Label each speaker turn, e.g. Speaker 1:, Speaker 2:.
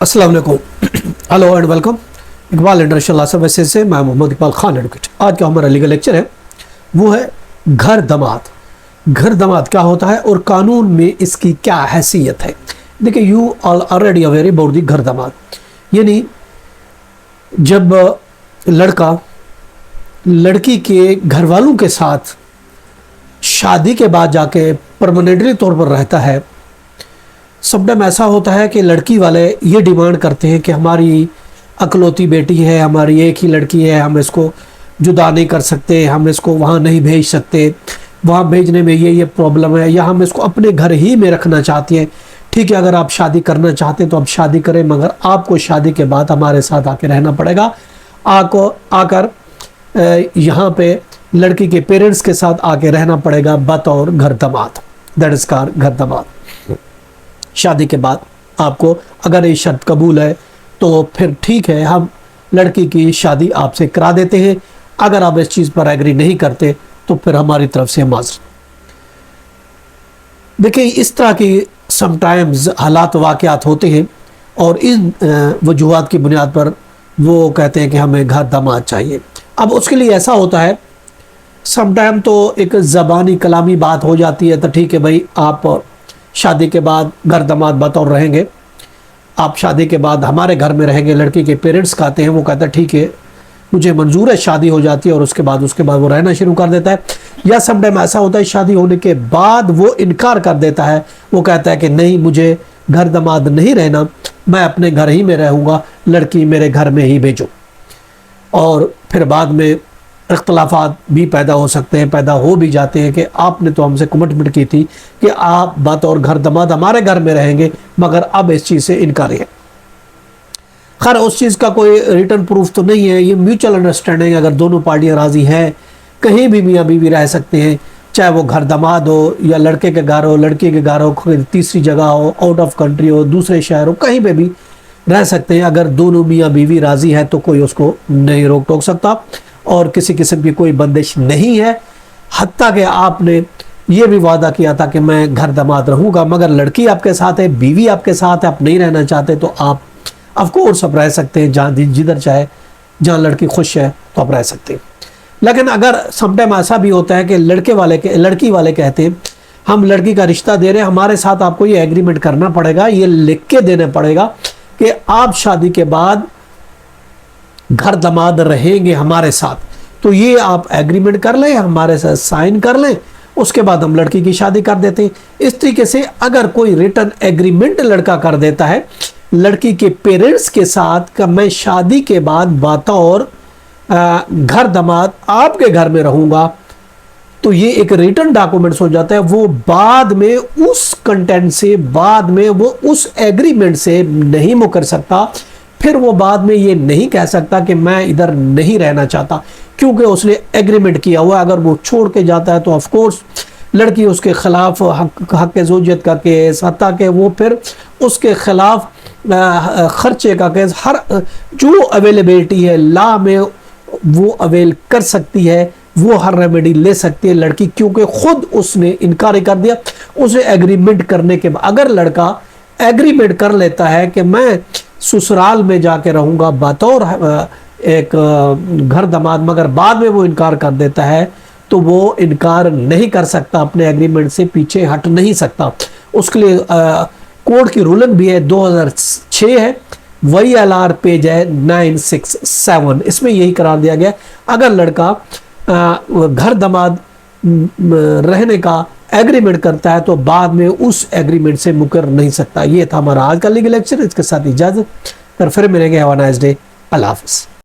Speaker 1: अस्सलाम वालेकुम, hello and welcome. Iqbal international services से मैं मोहम्मद इकबाल खान एडवोकेट। आज का हमारा लीगल लेक्चर है वो है घर दमाद। घर दमाद क्या होता है और कानून में इसकी क्या हैसियत है। देखिए, you all already aware about the घर दमाद, यानी जब लड़का लड़की के घर वालों के साथ शादी के बाद जाके परमानेंटली तौर पर रहता है। समटाइम ऐसा होता है कि लड़की वाले ये डिमांड करते हैं कि हमारी अकलौती बेटी है, हमारी एक ही लड़की है, हम इसको जुदा नहीं कर सकते, हम इसको वहाँ नहीं भेज सकते, वहाँ भेजने में ये प्रॉब्लम है, या हम इसको अपने घर ही में रखना चाहते हैं। ठीक है, अगर आप शादी करना चाहते हैं तो आप शादी करें, मगर आपको शादी के बाद हमारे साथ आके रहना पड़ेगा। आकर यहाँ पे लड़की के पेरेंट्स के साथ आके रहना पड़ेगा बतौर घर दमाद। दैट इज कार घर दमाद। शादी के बाद आपको अगर ये शर्त कबूल है तो फिर ठीक है, हम लड़की की शादी आपसे करा देते हैं। अगर आप इस चीज़ पर एग्री नहीं करते तो फिर हमारी तरफ से माजरत। देखिए, इस तरह की समटाइम्स हालात वाक़यात होते हैं और इन वजूहात की बुनियाद पर वो कहते हैं कि हमें घर दमाद चाहिए। अब उसके लिए ऐसा होता है, समटाइम तो एक ज़बानी कलामी बात हो जाती है, तो ठीक है भाई, आप शादी के बाद घर दमाद बतौर रहेंगे, आप शादी के बाद हमारे घर में रहेंगे। लड़की के पेरेंट्स कहते हैं, वो कहता है ठीक है मुझे मंजूर है, शादी हो जाती है और उसके बाद वो रहना शुरू कर देता है। या समटाइम ऐसा होता है शादी होने के बाद वो इनकार कर देता है, वो कहता है कि नहीं, मुझे घर दमाद नहीं रहना, मैं अपने घर ही में रहूँगा, लड़की मेरे घर में ही भेजो। और फिर बाद में इख्तलाफात भी पैदा हो सकते हैं, पैदा हो भी जाते हैं कि आपने तो हमसे कमिटमेंट की थी कि आप बतौर घर दमाद हमारे घर में रहेंगे, मगर अब इस चीज़ से इनकार है। खैर, उस चीज़ का कोई रिटर्न प्रूफ तो नहीं है, ये म्यूचुअल अंडरस्टैंडिंग। अगर दोनों पार्टियां राज़ी हैं, कहीं भी मियाँ बीवी रह सकते हैं, चाहे वो घर दमाद हो या लड़के के घर हो, लड़की के घर हो, कोई तीसरी जगह हो, आउट ऑफ कंट्री हो, दूसरे शहर हो, कहीं पे भी रह सकते हैं। अगर दोनों मियाँ बीवी राज़ी है तो कोई उसको नहीं रोक टोक सकता और किसी किस्म की कोई बंदिश नहीं है। हत्ता कि आपने ये भी वादा किया था कि मैं घर दमाद रहूँगा, मगर लड़की आपके साथ है, बीवी आपके साथ है, आप नहीं रहना चाहते तो आप ऑफकोर्स आप रह सकते हैं, जहाँ जिधर चाहे, जहाँ लड़की खुश है तो आप रह सकते हैं। लेकिन अगर समटाइम ऐसा भी होता है कि लड़की वाले कहते हैं हम लड़की का रिश्ता दे रहे हैं, हमारे साथ आपको ये एग्रीमेंट करना पड़ेगा, ये लिख के देना पड़ेगा कि आप शादी के बाद घर दमाद रहेंगे हमारे साथ, तो ये आप एग्रीमेंट कर लें, हमारे साथ साइन कर लें, उसके बाद हम लड़की की शादी कर देते हैं। इस तरीके से अगर कोई रिटर्न एग्रीमेंट लड़का कर देता है लड़की के पेरेंट्स के साथ कि मैं शादी के बाद बतौर घर दमाद आपके घर में रहूँगा, तो ये एक रिटर्न डॉक्यूमेंट्स हो जाता है। वो बाद में उस कंटेंट से, बाद में वो उस एग्रीमेंट से नहीं मुकर सकता। फिर वो बाद में ये नहीं कह सकता कि मैं इधर नहीं रहना चाहता, क्योंकि उसने एग्रीमेंट किया हुआ। अगर वो छोड़ के जाता है तो ऑफ कोर्स लड़की उसके खिलाफ हक ज़ौजियत का केस, हत्ता कि वो फिर उसके खिलाफ खर्चे का केस, हर जो अवेलेबिलिटी है लॉ में वो अवेल कर सकती है, वो हर रेमेडी ले सकती है लड़की, क्योंकि खुद उसने इनकार कर दिया। उसे एग्रीमेंट करने के बाद अगर लड़का एग्रीमेंट कर लेता है कि मैं ससुराल में जाके रहूँगा बतौर एक घर दमाद, मगर बाद में वो इनकार कर देता है, तो वो इनकार नहीं कर सकता, अपने एग्रीमेंट से पीछे हट नहीं सकता। उसके लिए कोर्ट की रूलिंग भी है, 2006 है, VLR पेज है 967, इसमें यही करार दिया गया। अगर लड़का घर दमाद रहने का एग्रीमेंट करता है तो बाद में उस एग्रीमेंट से मुकर नहीं सकता। ये था हमारा आज का लीगल लेक्चर। इसके साथ इजाज़त, फिर मिलेंगे। Have a nice day. अल्लाह हाफ़िज़।